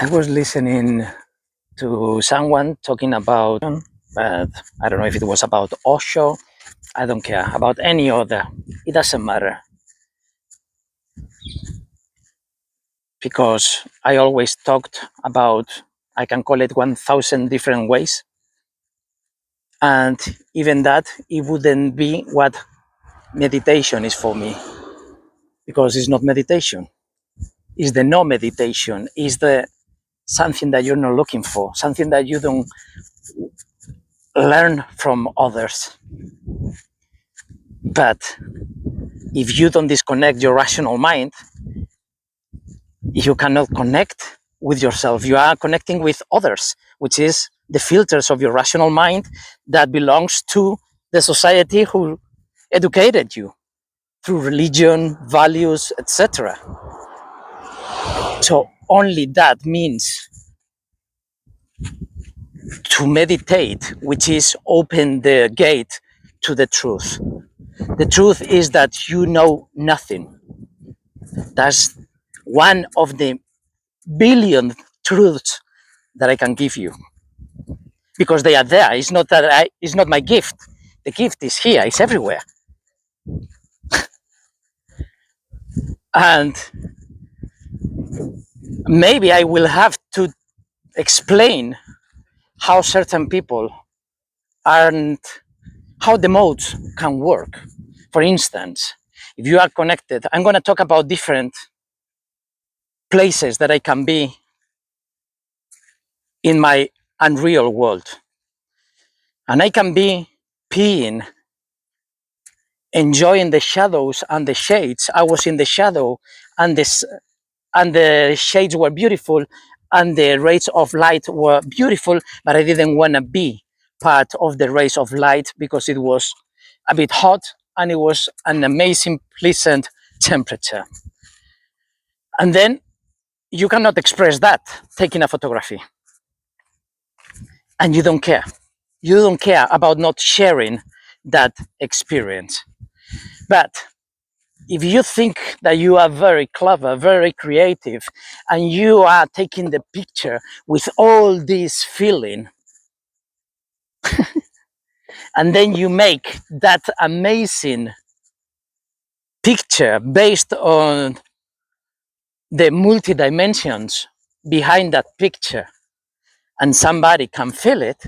I was listening to someone talking about, but I don't know if it was about Osho. I don't care about any other. It doesn't matter because I always talked about, I can call it 1,000 different ways. And even that, it wouldn't be what meditation is for me because it's not meditation. It's the no meditation. It's the something that you're not looking for, something that you don't learn from others. But if you don't disconnect your rational mind, you cannot connect with yourself. You are connecting with others, which is the filters of your rational mind that belongs to the society who educated you through religion, values, etc. So only that means to meditate, which is open the gate to the truth. The truth is that you know nothing. That's one of the billion truths that I can give you because they are there. It's not that it's not my gift. The gift is here. It's everywhere. And maybe I will have to explain how certain people aren't, how the modes can work. For instance, if you are connected, I'm going to talk about different places that I can be in my unreal world. And I can be peeing, enjoying the shadows and the shades. I was in the shadow and the shades were beautiful and the rays of light were beautiful, but I didn't want to be part of the rays of light because it was a bit hot and it was an amazing, pleasant temperature. And then you cannot express that taking a photography. And you don't care. You don't care about not sharing that experience. But if you think that you are very clever, very creative, and you are taking the picture with all this feeling, and then you make that amazing picture based on the multi dimensions behind that picture, and somebody can feel it,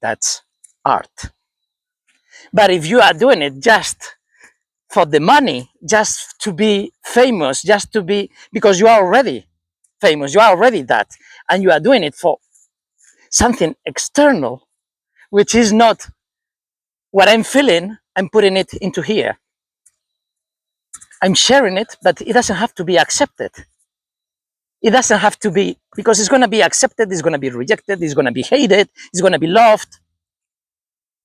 that's art. But if you are doing it just for the money, just to be famous, just to be, because you are already famous, you are already that, and you are doing it for something external, which is not what I'm feeling, I'm putting it into here. I'm sharing it, but it doesn't have to be accepted. It doesn't have to be, because it's going to be accepted, it's going to be rejected, it's going to be hated, it's going to be loved.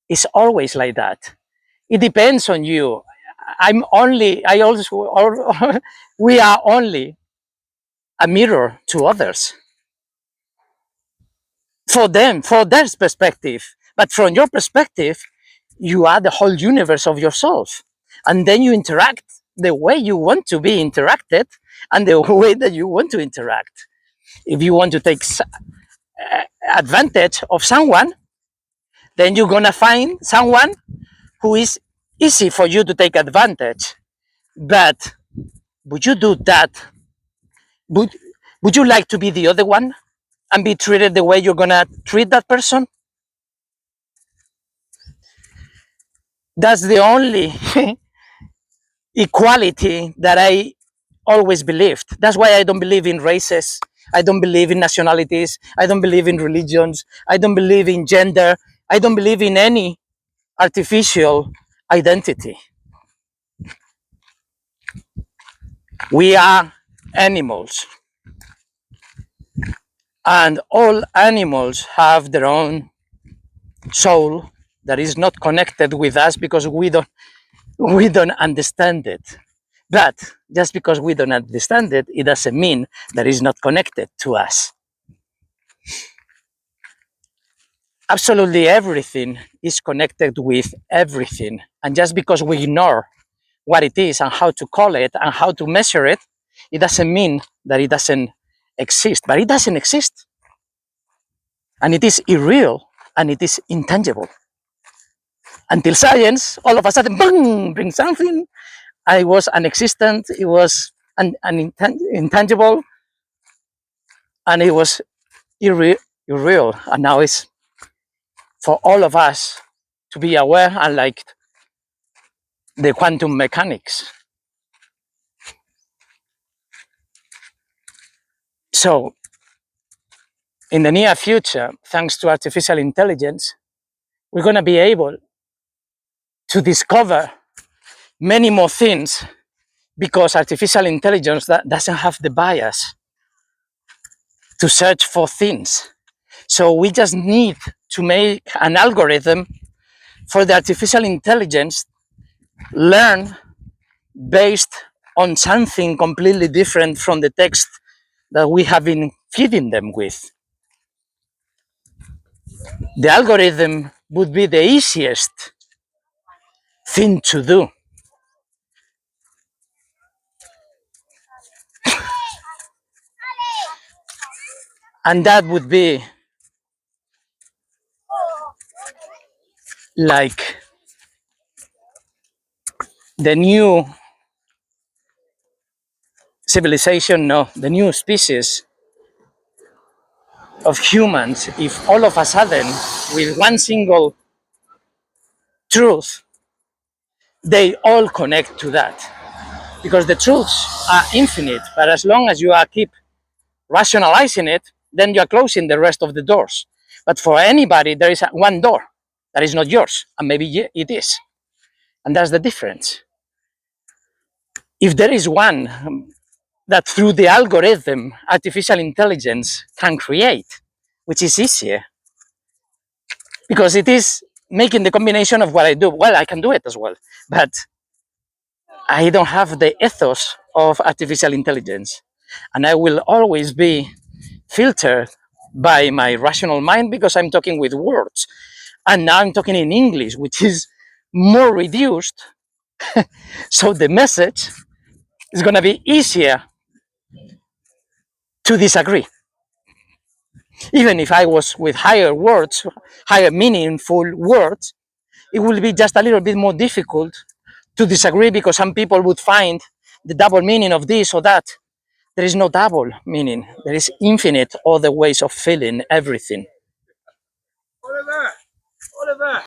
It's always like that. It depends on you. We are only a mirror to others. For them, for their perspective. But from your perspective, you are the whole universe of yourself. And then you interact the way you want to be interacted and the way that you want to interact. If you want to take advantage of someone, then you're going to find someone who is easy for you to take advantage. But would you do that? Would, would you like to be the other one and be treated the way you're going to treat that person? That's the only equality that I always believed. That's why I don't believe in races. I don't believe in nationalities. I don't believe in religions. I don't believe in gender. I don't believe in any artificial identity. We are animals, and all animals have their own soul that is not connected with us because we don't understand it. But just because we don't understand it, it doesn't mean that it's not connected to us. Absolutely everything is connected with everything. And just because we ignore what it is and how to call it and how to measure it, it doesn't mean that it doesn't exist, but it doesn't exist. And it is irreal and it is intangible. Until science, all of a sudden, boom, brings something. I was unexistent, it was intangible, and it was irreal. And now it's for all of us to be aware, unlike the quantum mechanics. So, in the near future, thanks to artificial intelligence, we're going to be able to discover many more things because artificial intelligence doesn't have the bias to search for things. So we just need to make an algorithm for the artificial intelligence learn based on something completely different from the text that we have been feeding them with. The algorithm would be the easiest thing to do. And that would be like the new civilization, no, the new species of humans, if all of a sudden, with one single truth, they all connect to that. Because the truths are infinite, but as long as you keep rationalizing it, then you are closing the rest of the doors. But for anybody, there is one door that is not yours, and maybe it is. And that's the difference. If there is one that through the algorithm, artificial intelligence can create, which is easier, because it is making the combination of what I do. Well, I can do it as well, but I don't have the ethos of artificial intelligence. And I will always be filtered by my rational mind because I'm talking with words. And now I'm talking in English, which is more reduced. So the message is going to be easier to disagree. Even if I was with higher words, higher meaningful words, it will be just a little bit more difficult to disagree because some people would find the double meaning of this or that. There is no double meaning. There is infinite other ways of feeling everything.